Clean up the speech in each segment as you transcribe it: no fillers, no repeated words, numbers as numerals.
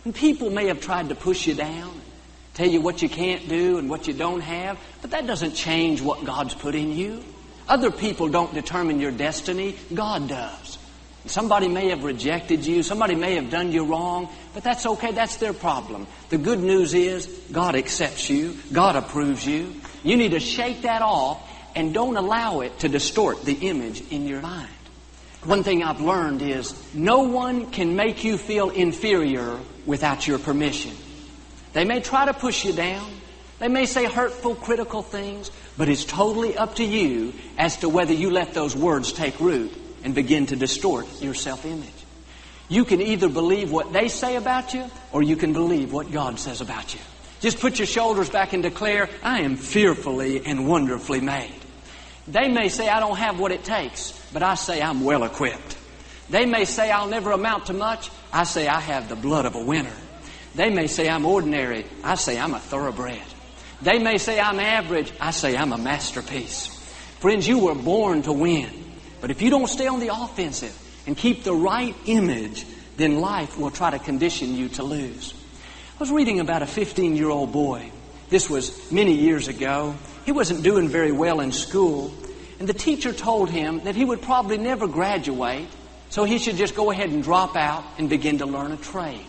And people may have tried to push you down, tell you what you can't do and what you don't have, but that doesn't change what God's put in you. Other people don't determine your destiny. God does. Somebody may have rejected you. Somebody may have done you wrong, but that's okay. That's their problem. The good news is God accepts you. God approves you. You need to shake that off and don't allow it to distort the image in your mind. One thing I've learned is no one can make you feel inferior without your permission. They may try to push you down. They may say hurtful, critical things, but it's totally up to you as to whether you let those words take root and begin to distort your self-image. You can either believe what they say about you, or you can believe what God says about you. Just put your shoulders back and declare, I am fearfully and wonderfully made. They may say I don't have what it takes, but I say I'm well equipped. They may say I'll never amount to much. I say I have the blood of a winner. They may say I'm ordinary. I say I'm a thoroughbred. They may say I'm average. I say I'm a masterpiece. Friends, you were born to win. But if you don't stay on the offensive and keep the right image, then life will try to condition you to lose. I was reading about a 15-year-old boy. This was many years ago. He wasn't doing very well in school. And the teacher told him that he would probably never graduate, so he should just go ahead and drop out and begin to learn a trade.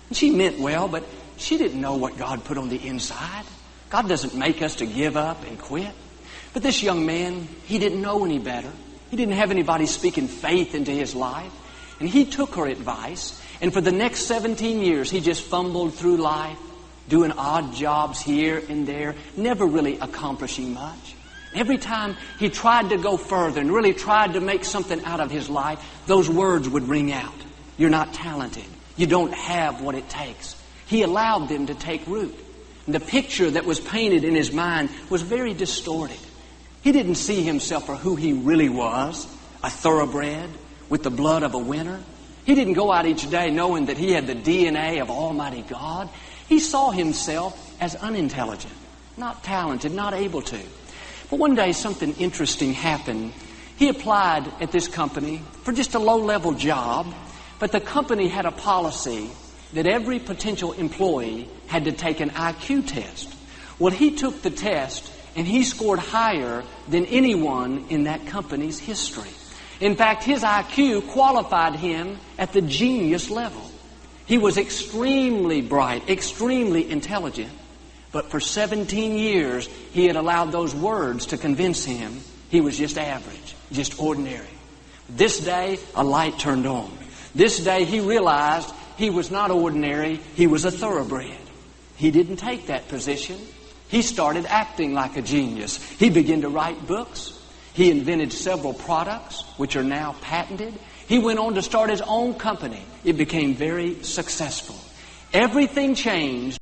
And she meant well, but she didn't know what God put on the inside. God doesn't make us to give up and quit. But this young man, he didn't know any better. He didn't have anybody speaking faith into his life. And he took her advice. And for the next 17 years, he just fumbled through life, doing odd jobs here and there, never really accomplishing much. Every time he tried to go further and really tried to make something out of his life, those words would ring out. You're not talented. You don't have what it takes. He allowed them to take root. And the picture that was painted in his mind was very distorted. He didn't see himself for who he really was, a thoroughbred with the blood of a winner. He didn't go out each day knowing that he had the DNA of Almighty God. He saw himself as unintelligent, not talented, not able to. But one day something interesting happened. He applied at this company for just a low-level job, but the company had a policy that every potential employee had to take an IQ test. Well, he took the test and he scored higher than anyone in that company's history. In fact, his IQ qualified him at the genius level. He was extremely bright, extremely intelligent. But for 17 years, he had allowed those words to convince him he was just average, just ordinary. This day, a light turned on. This day, he realized he was not ordinary, he was a thoroughbred. He didn't take that position. He started acting like a genius. He began to write books. He invented several products, which are now patented. He went on to start his own company. It became very successful. Everything changed